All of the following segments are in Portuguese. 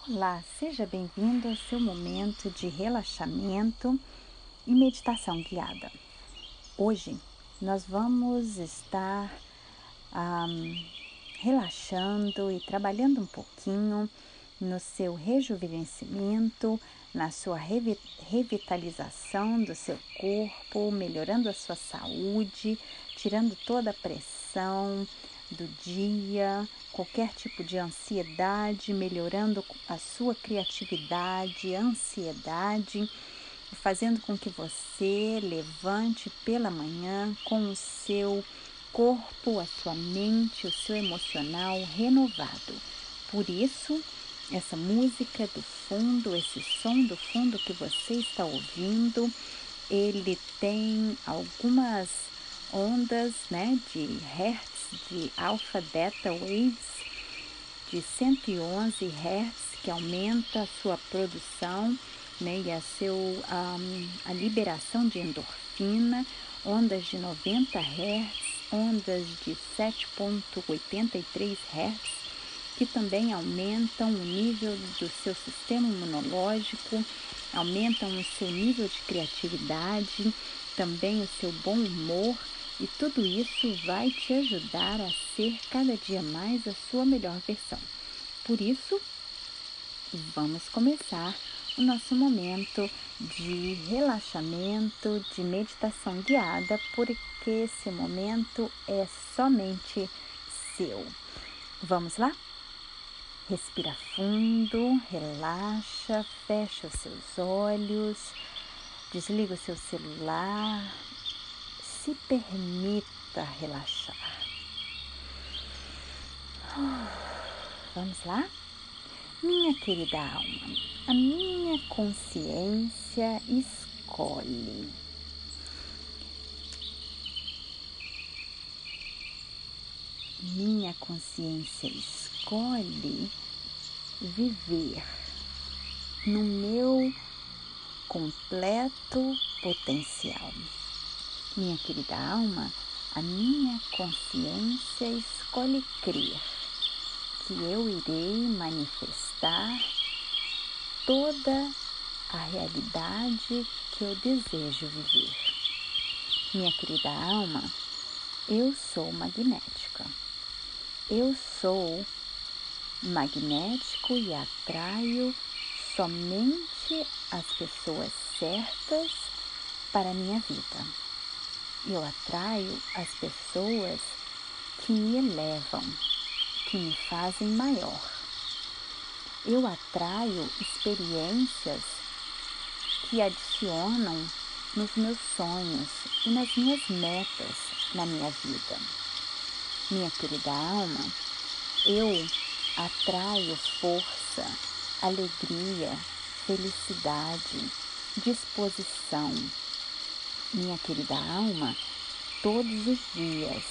Olá, seja bem-vindo ao seu momento de relaxamento e meditação guiada. Hoje nós vamos estar relaxando e trabalhando um pouquinho no seu rejuvenescimento, na sua revitalização do seu corpo, melhorando a sua saúde, tirando toda a pressão do dia, qualquer tipo de ansiedade, melhorando a sua criatividade, ansiedade, fazendo com que você levante pela manhã com o seu corpo, a sua mente, o seu emocional renovado. Por isso, essa música do fundo, esse som do fundo que você está ouvindo, ele tem algumas ondas, de hertz, de alpha, beta waves, de 111 hertz, que aumenta a sua produção, e a liberação de endorfina, ondas de 90 hertz, ondas de 7,83 hertz, que também aumentam o nível do seu sistema imunológico, aumentam o seu nível de criatividade, também o seu bom humor, e tudo isso vai te ajudar a ser cada dia mais a sua melhor versão. Por isso, vamos começar o nosso momento de relaxamento, de meditação guiada, porque esse momento é somente seu. Vamos lá? Respira fundo, relaxa, fecha os seus olhos, desliga o seu celular, se permita relaxar. Vamos lá? Minha querida alma, a minha consciência escolhe. Minha consciência escolhe viver no meu completo potencial. Minha querida alma, a minha consciência escolhe crer que eu irei manifestar toda a realidade que eu desejo viver. Minha querida alma, eu sou magnética. Eu sou magnético e atraio somente as pessoas certas para a minha vida. Eu atraio as pessoas que me elevam, que me fazem maior. Eu atraio experiências que adicionam nos meus sonhos e nas minhas metas na minha vida. Minha querida alma, eu atraio força, alegria, felicidade, disposição. Minha querida alma, todos os dias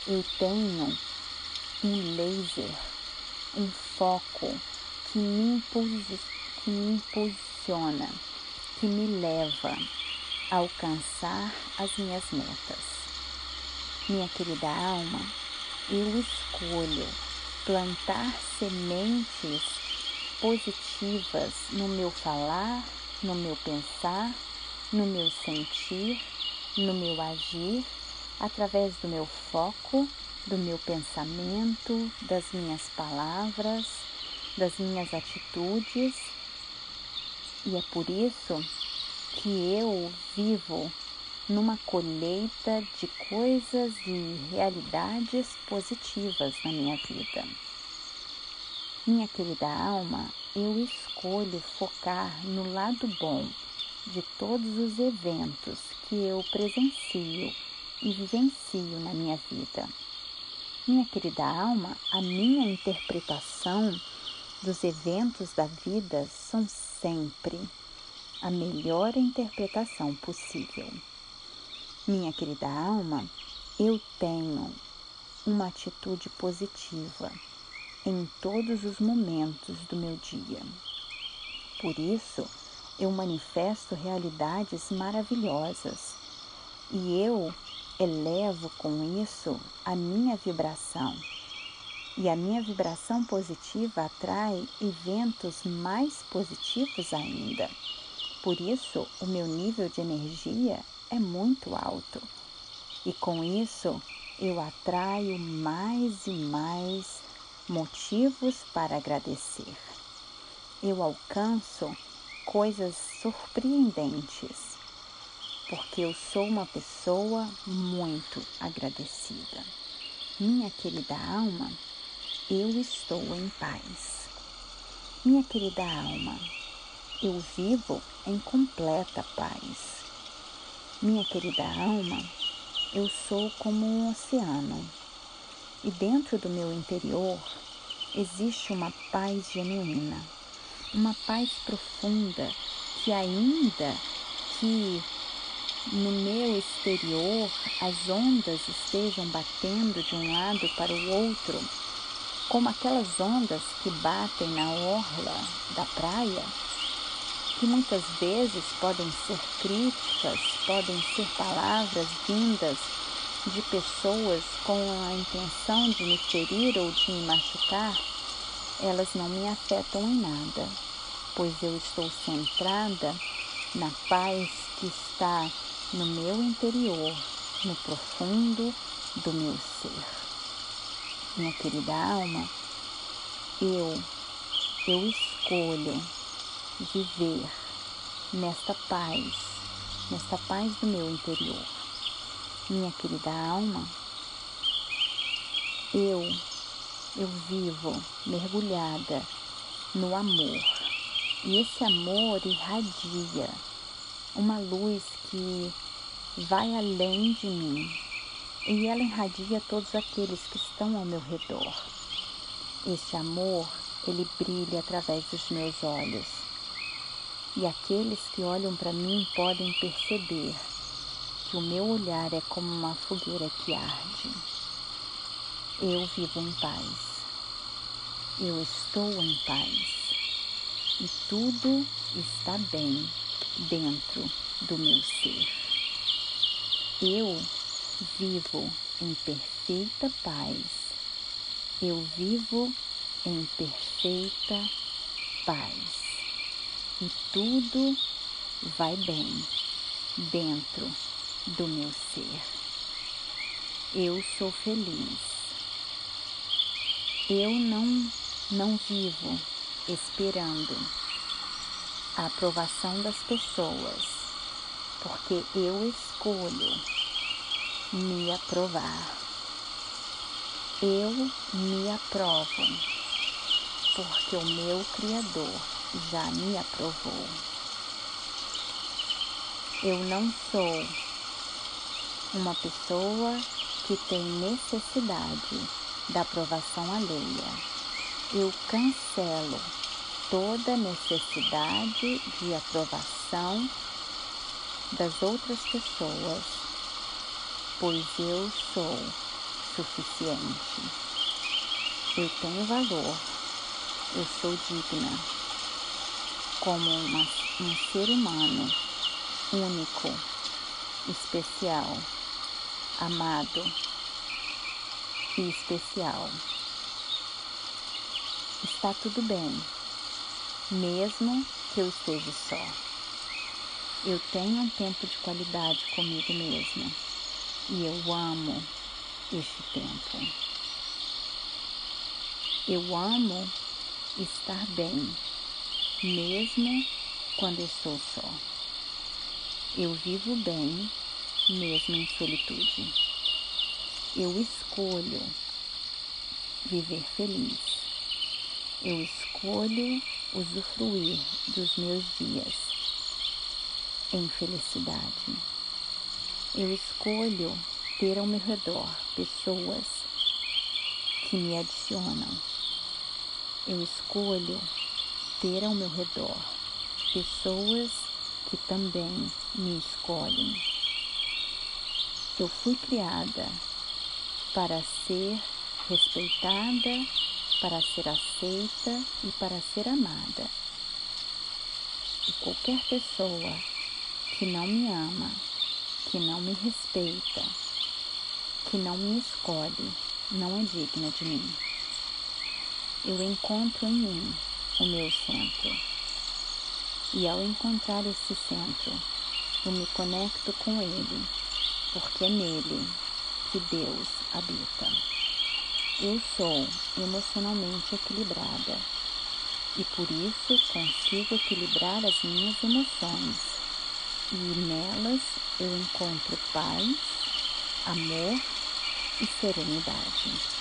eu tenho um laser, um foco que me impulsiona, que me leva a alcançar as minhas metas. Minha querida alma, eu escolho plantar sementes positivas no meu falar, no meu pensar, no meu sentir, no meu agir, através do meu foco, do meu pensamento, das minhas palavras, das minhas atitudes. E é por isso que eu vivo numa colheita de coisas e realidades positivas na minha vida. Minha querida alma, eu escolho focar no lado bom de todos os eventos que eu presencio e vivencio na minha vida. Minha querida alma, a minha interpretação dos eventos da vida são sempre a melhor interpretação possível. Minha querida alma, eu tenho uma atitude positiva em todos os momentos do meu dia. Por isso, eu manifesto realidades maravilhosas e eu elevo com isso a minha vibração. E a minha vibração positiva atrai eventos mais positivos ainda. Por isso, o meu nível de energia é muito alto. E com isso, eu atraio mais e mais motivos para agradecer. Eu alcanço coisas surpreendentes, porque eu sou uma pessoa muito agradecida. Minha querida alma, eu estou em paz. Minha querida alma, eu vivo em completa paz. Minha querida alma, eu sou como um oceano e dentro do meu interior existe uma paz genuína, uma paz profunda que ainda que no meu exterior as ondas estejam batendo de um lado para o outro, como aquelas ondas que batem na orla da praia, que muitas vezes podem ser críticas, podem ser palavras vindas de pessoas com a intenção de me ferir ou de me machucar, elas não me afetam em nada, pois eu estou centrada na paz que está no meu interior, no profundo do meu ser. Minha querida alma, eu escolho viver nesta paz do meu interior. Minha querida alma, eu vivo mergulhada no amor. E esse amor irradia uma luz que vai além de mim. E ela irradia todos aqueles que estão ao meu redor. Este amor, ele brilha através dos meus olhos. E aqueles que olham para mim podem perceber que o meu olhar é como uma fogueira que arde. Eu vivo em paz. Eu estou em paz. E tudo está bem dentro do meu ser. Eu vivo em perfeita paz. Eu vivo em perfeita paz. E tudo vai bem dentro do meu ser. Eu sou feliz. Eu não vivo esperando a aprovação das pessoas, porque eu escolho me aprovar. Eu me aprovo, porque o meu Criador já me aprovou. Eu não sou uma pessoa que tem necessidade da aprovação alheia. Eu cancelo toda necessidade de aprovação das outras pessoas, pois eu sou suficiente. Eu tenho valor, eu sou digna como um ser humano único, especial, amado e especial. Está tudo bem, mesmo que eu esteja só. Eu tenho um tempo de qualidade comigo mesma e eu amo este tempo. Eu amo estar bem, mesmo quando estou só. Eu vivo bem, mesmo em solitude. Eu escolho viver feliz. Eu escolho usufruir dos meus dias em felicidade. Eu escolho ter ao meu redor pessoas que me adicionam. Eu escolho ter ao meu redor pessoas que também me escolhem. Eu fui criada para ser respeitada, para ser aceita e para ser amada. E qualquer pessoa que não me ama, que não me respeita, que não me escolhe, não é digna de mim. eu encontro em mim o meu centro. E ao encontrar esse centro, eu me conecto com ele, porque é nele que Deus habita. Eu sou emocionalmente equilibrada e por isso consigo equilibrar as minhas emoções. E nelas eu encontro paz, amor e serenidade.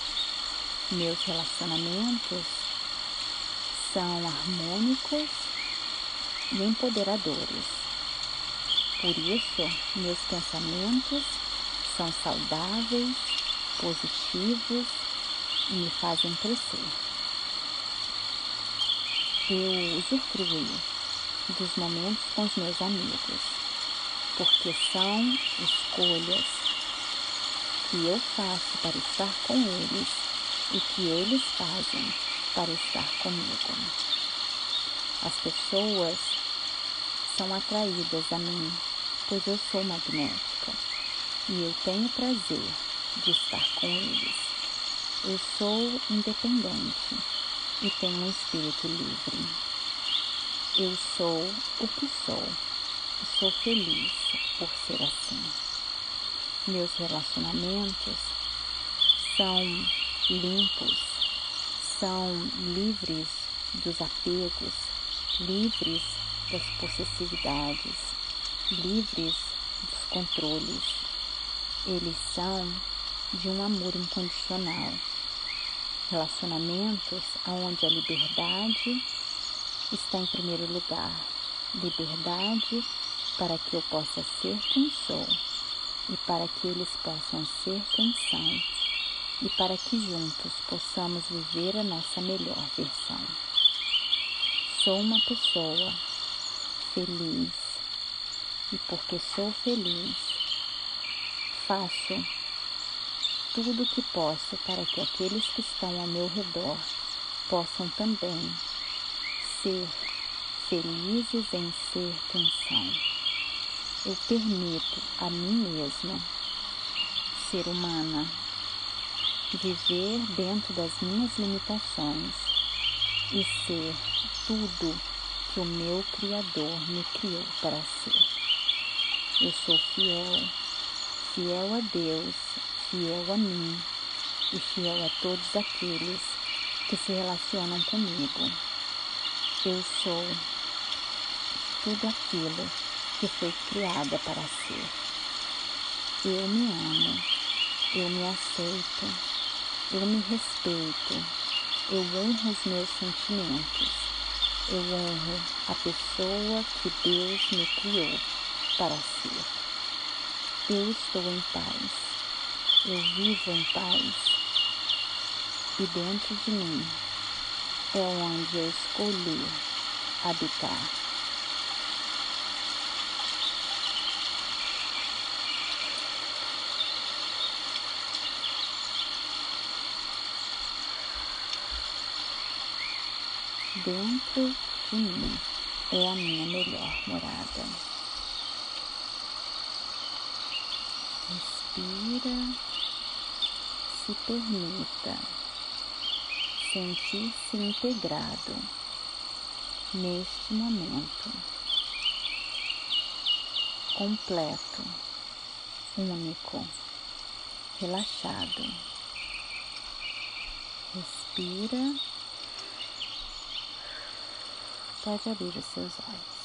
Meus relacionamentos são harmônicos e empoderadores. Por isso, meus pensamentos são saudáveis, positivos e me fazem crescer. Eu usufruo dos momentos com os meus amigos, porque são escolhas que eu faço para estar com eles e que eles fazem para estar comigo. As pessoas são atraídas a mim, pois eu sou magnética e eu tenho prazer de estar com eles. Eu sou independente e tenho um espírito livre. Eu sou o que sou e sou feliz por ser assim. Meus relacionamentos são limpos, são livres dos apegos, livres das possessividades, livres dos controles. Eles são de um amor incondicional. Relacionamentos onde a liberdade está em primeiro lugar. Liberdade para que eu possa ser quem sou e para que eles possam ser quem são e para que juntos possamos viver a nossa melhor versão. Sou uma pessoa feliz e porque sou feliz, faço tudo o que posso para que aqueles que estão ao meu redor possam também ser felizes em ser quem são. Eu permito a mim mesma, ser humana, viver dentro das minhas limitações e ser tudo que o meu Criador me criou para ser. Eu sou fiel, fiel a Deus, fiel a mim e fiel a todos aqueles que se relacionam comigo. Eu sou tudo aquilo que foi criada para ser. Eu me amo, eu me aceito, eu me respeito, eu honro os meus sentimentos, eu honro a pessoa que Deus me criou para ser. Eu estou em paz, eu vivo em paz e dentro de mim é onde eu escolhi habitar. Dentro de mim é a minha melhor morada. Respira, se permita sentir-se integrado neste momento, completo, único, relaxado. Respira. Pode abrir os seus olhos.